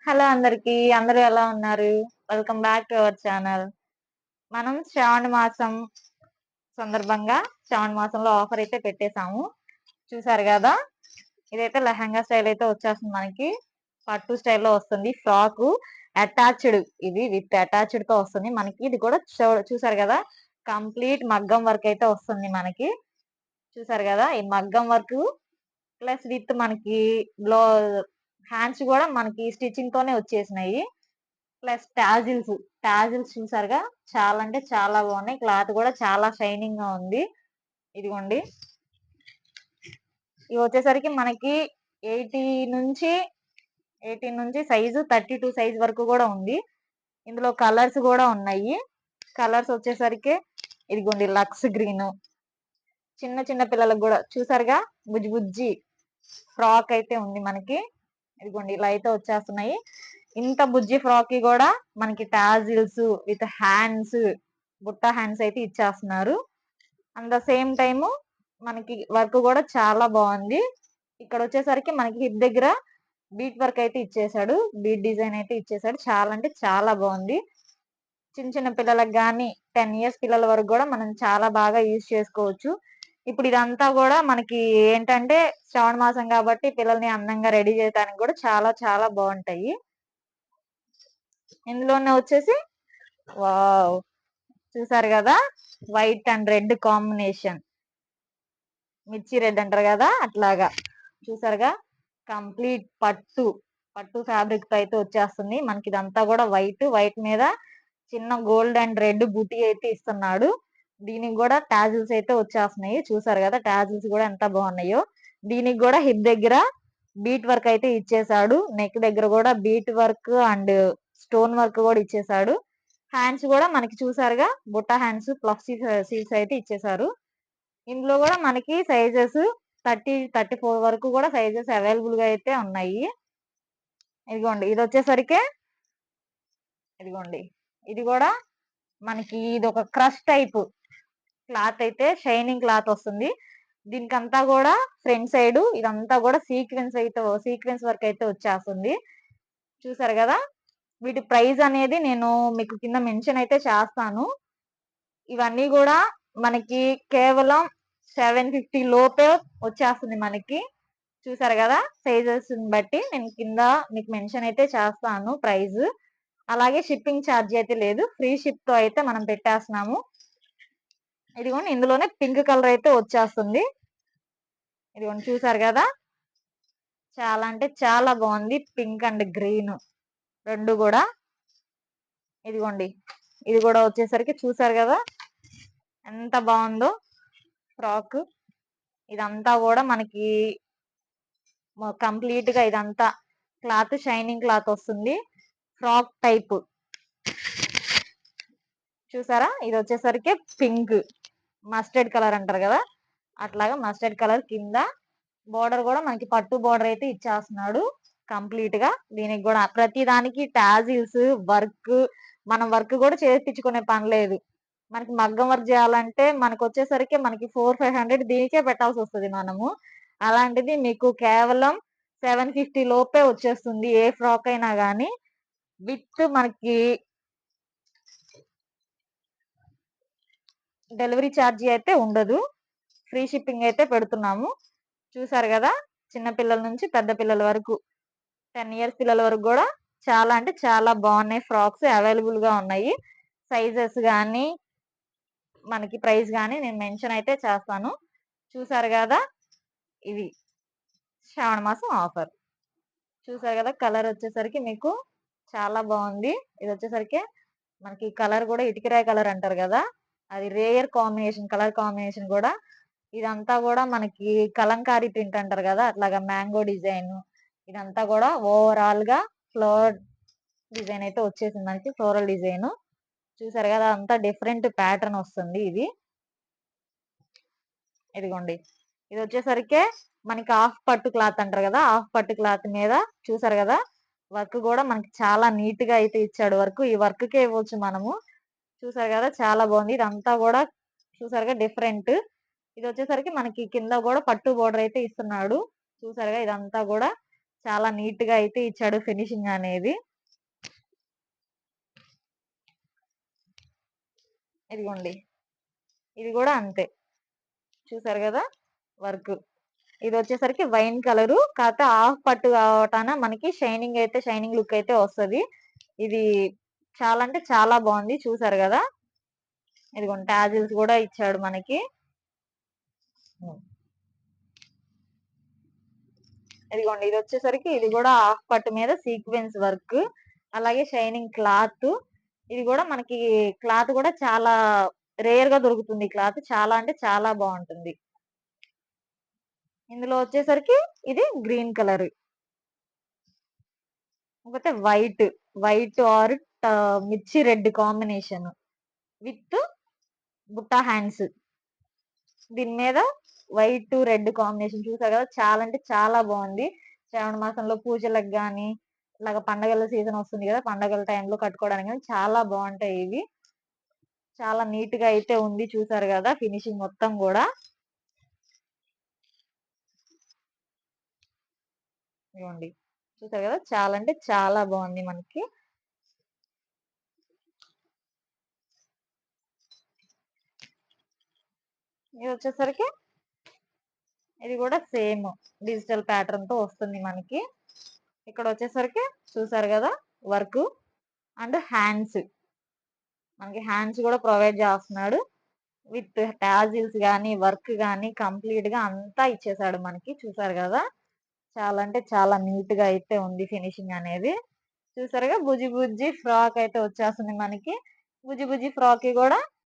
Hello అందరికి. అందరూ ఎలా ఉన్నారు? Welcome back to our channel. మనం శ్రావణ మాసం సందర్భంగా శ్రావణ మాసంలో ఆఫర్ అయితే పెట్టేసాము. చూసారు కదా, ఇదైతే లెహంగా స్టైల్ అయితే వచ్చేస్తుంది. మనకి పట్టు స్టైల్లో వస్తుంది. ఫ్రాక్ అటాచ్డ్, ఇది విత్ అటాచ్డ్ తో వస్తుంది మనకి. ఇది కూడా చూసారు కదా, కంప్లీట్ మగ్గం వర్క్ అయితే వస్తుంది మనకి. చూసారు కదా, ఈ మగ్గం వర్క్ ప్లస్ విత్ మనకి బ్లౌ హ్యాండ్స్ కూడా మనకి స్టిచ్చింగ్ తోనే వచ్చేసినాయి. ప్లస్ టాజిల్స్ చూసారుగా, చాలా అంటే చాలా బాగున్నాయి. క్లాత్ కూడా చాలా షైనింగ్ గా ఉంది. ఇదిగోండి, ఇవి వచ్చేసరికి మనకి 80 నుంచి 18 నుంచి సైజు 32 సైజ్ వరకు కూడా ఉంది. ఇందులో కలర్స్ కూడా ఉన్నాయి. కలర్స్ వచ్చేసరికి ఇదిగోండి, లక్స్ గ్రీన్, చిన్న చిన్న పిల్లలకు కూడా చూసారుగా బుజ్జి బుజ్జి ఫ్రాక్ అయితే ఉంది మనకి. ఇదిగోండి, ఇలా అయితే వచ్చేస్తున్నాయి. ఇంత బుజ్జి ఫ్రాక్ కి కూడా మనకి టాజిల్స్ విత్ హ్యాండ్స్, బుట్ట హ్యాండ్స్ అయితే ఇచ్చేస్తున్నారు. అట్ ద సేమ్ టైము మనకి వర్క్ కూడా చాలా బాగుంది. ఇక్కడ వచ్చేసరికి మనకి హిప్ దగ్గర బీట్ వర్క్ అయితే ఇచ్చేసాడు, బీట్ డిజైన్ అయితే ఇచ్చేసాడు. చాలా అంటే చాలా బాగుంది. చిన్న చిన్న పిల్లలకు కానీ 10 ఇయర్స్ పిల్లల వరకు కూడా మనం చాలా బాగా యూజ్ చేసుకోవచ్చు. ఇప్పుడు ఇదంతా కూడా మనకి ఏంటంటే శ్రావణ మాసం కాబట్టి పిల్లల్ని అందంగా రెడీ చేయడానికి కూడా చాలా చాలా బాగుంటాయి. ఇందులోనే వచ్చేసి వావ్, చూసారు కదా, వైట్ అండ్ రెడ్ కాంబినేషన్, మిర్చి రెడ్ అంటారు కదా అట్లాగా. చూసారుగా, కంప్లీట్ పట్టు ఫ్యాబ్రిక్ తో అయితే వచ్చేస్తుంది మనకి. ఇదంతా కూడా వైట్ మీద చిన్న గోల్డ్ అండ్ రెడ్ బూటీ అయితే ఇస్తున్నాడు. దీనికి కూడా టాజిల్స్ అయితే వచ్చేస్తున్నాయి. చూసారు కదా, టాజిల్స్ కూడా ఎంత బాగున్నాయో. దీనికి కూడా హిప్ దగ్గర బీట్ వర్క్ అయితే ఇచ్చేసాడు. నెక్ దగ్గర కూడా bead work and stone work కూడా ఇచ్చేసాడు. హ్యాండ్స్ కూడా మనకి చూసారుగా, బుట్ట హ్యాండ్స్ ప్లఫ్ సీల్స్ అయితే ఇచ్చేసారు. ఇందులో కూడా మనకి సైజెస్ 34 వరకు కూడా సైజెస్ అవైలబుల్ గా అయితే ఉన్నాయి. ఇదిగోండి, ఇదిగోండి, ఇది కూడా మనకి ఇది ఒక క్రష్ టైప్ క్లాత్ అయితే, షైనింగ్ క్లాత్ వస్తుంది. దీనికంతా కూడా ఫ్రంట్ సైడ్ ఇదంతా కూడా సీక్వెన్స్ వర్క్ అయితే వచ్చేస్తుంది. చూసారు కదా, వీటి ప్రైస్ అనేది నేను మీకు కింద మెన్షన్ అయితే చేస్తాను. ఇవన్నీ కూడా మనకి కేవలం 750 లోపే వచ్చేస్తుంది మనకి. చూసారు కదా, సైజెస్ బట్టి నేను కింద మీకు మెన్షన్ అయితే చేస్తాను ప్రైస్. అలాగే షిప్పింగ్ ఛార్జ్ అయితే లేదు, ఫ్రీ షిప్ తో అయితే మనం పెట్టేస్తున్నాము. ఇదిగోండి, ఇందులోనే పింక్ కలర్ అయితే వచ్చేస్తుంది. ఇదిగోండి, చూసారు కదా, చాలా అంటే చాలా బాగుంది. పింక్ అండ్ గ్రీన్ రెండు కూడా. ఇదిగోండి, ఇది కూడా వచ్చేసరికి చూసారు కదా ఎంత బాగుందో ఫ్రాక్. ఇదంతా కూడా మనకి కంప్లీట్ గా ఇదంతా క్లాత్ షైనింగ్ క్లాత్ వస్తుంది, ఫ్రాక్ టైప్. చూసారా, ఇది వచ్చేసరికి పింక్ మస్టర్డ్ కలర్ అంటారు కదా అట్లాగా, మస్టర్డ్ కలర్ కింద బోర్డర్ కూడా మనకి పట్టు బోర్డర్ అయితే ఇచ్చేస్తున్నాడు కంప్లీట్ గా. దీనికి కూడా ప్రతి దానికి టాజిల్స్ వర్క్, మనం వర్క్ కూడా చేయించుకునే పని లేదు. మనకి మగ్గం వర్క్ చేయాలంటే మనకు వచ్చేసరికి మనకి 400-500 దీనికే పెట్టాల్సి వస్తుంది మనము. అలాంటిది మీకు కేవలం 750 లోపే వచ్చేస్తుంది ఏ ఫ్రాక్ అయినా కానీ. విత్ మనకి డెలివరీ ఛార్జీ అయితే ఉండదు, ఫ్రీ షిప్పింగ్ అయితే పెడుతున్నాము. చూసారు కదా, చిన్న పిల్లల నుంచి పెద్ద పిల్లల వరకు 10 ఇయర్స్ పిల్లల వరకు కూడా చాలా అంటే చాలా బాగున్నాయి. ఫ్రాక్స్ అవైలబుల్ గా ఉన్నాయి. సైజెస్ కానీ మనకి ప్రైస్ కానీ నేను మెన్షన్ అయితే చేస్తాను. చూసారు కదా, ఇది శ్రావణ మాసం ఆఫర్. చూసారు కదా, కలర్ వచ్చేసరికి మీకు చాలా బాగుంది. ఇది వచ్చేసరికి మనకి కలర్ కూడా ఇటుకరాయ కలర్ అంటారు కదా, అది రేయర్ కాంబినేషన్, కలర్ కాంబినేషన్ కూడా. ఇదంతా కూడా మనకి కలంకారీ ప్రింట్ అంటారు కదా అట్లాగా, మ్యాంగో డిజైన్. ఇదంతా కూడా ఓవరాల్ గా ఫ్లవర్ డిజైన్ అయితే వచ్చేసింది మనకి, ఫ్లోరల్ డిజైన్. చూసారు కదా, అంతా డిఫరెంట్ ప్యాటర్న్ వస్తుంది ఇది. ఇదిగోండి, ఇది వచ్చేసరికి మనకి హాఫ్ పట్టు క్లాత్ అంటారు కదా, హాఫ్ పట్టు క్లాత్ మీద చూసారు కదా, వర్క్ కూడా మనకి చాలా నీట్ గా అయితే ఇచ్చాడు. వర్క్ ఈ వర్క్ కే ఇవ్వచ్చు మనము. చూసారు కదా, చాలా బాగుంది. ఇదంతా కూడా చూసారుగా డిఫరెంట్. ఇది వచ్చేసరికి మనకి కింద కూడా పట్టు బోర్డర్ అయితే ఇస్తున్నాడు. చూసారుగా, ఇదంతా కూడా చాలా నీట్ గా అయితే ఇచ్చాడు ఫినిషింగ్ అనేది. ఇదిగోండి, ఇది కూడా అంతే, చూసారు కదా వర్క్. ఇది వచ్చేసరికి వైన్ కలరు, కాకపోతే హాఫ్ పట్టు కావటాన మనకి షైనింగ్ అయితే షైనింగ్ లుక్ అయితే వస్తది. ఇది చాలా అంటే చాలా బాగుంది, చూసారు కదా. ఇదిగోండి టాజిల్స్ కూడా ఇచ్చాడు మనకి. ఇదిగోండి, ఇది వచ్చేసరికి ఇది కూడా హాఫ్ పట్టు మీద సీక్వెన్స్ వర్క్, అలాగే షైనింగ్ క్లాత్. ఇది కూడా మనకి క్లాత్ కూడా చాలా రేర్ గా దొరుకుతుంది. క్లాత్ చాలా అంటే చాలా బాగుంటుంది. ఇందులో వచ్చేసరికి ఇది గ్రీన్ కలర్, ఇంకొకటి వైట్, వైట్ ఆర్ మిర్చి red combination with Butta hands. దీని మీద వైట్ రెడ్ కాంబినేషన్, చూసారు కదా, చాలా అంటే చాలా బాగుంది. శ్రావణ మాసంలో పూజలకు గాని, ఇలాగ పండగల సీజన్ వస్తుంది కదా, పండగల టైంలో కట్టుకోవడానికి గాని చాలా బాగుంటాయి ఇవి. చాలా నీట్ గా అయితే ఉంది, చూసారు కదా ఫినిషింగ్ మొత్తం కూడా. ఇవ్వండి, చూసారు కదా, చాలా అంటే చాలా బాగుంది మనకి. ఇది వచ్చేసరికి ఇది కూడా సేమ్ డిజిటల్ ప్యాటర్న్ తో వస్తుంది మనకి. ఇక్కడ వచ్చేసరికి చూసారు కదా వర్క్ అండ్ హ్యాండ్స్, మనకి హ్యాండ్స్ కూడా ప్రొవైడ్ చేస్తున్నాడు విత్ టాజిల్స్ గానీ వర్క్ గానీ కంప్లీట్ గా అంతా ఇచ్చేసాడు మనకి, చూసారు కదా. చాలా అంటే చాలా నీట్ గా అయితే ఉంది ఫినిషింగ్ అనేది. చూసారుగా బుజ్జి బుజ్జి ఫ్రాక్ అయితే వచ్చేస్తుంది మనకి. బుజ్జి బుజ్జి ఫ్రాక్ కి కూడా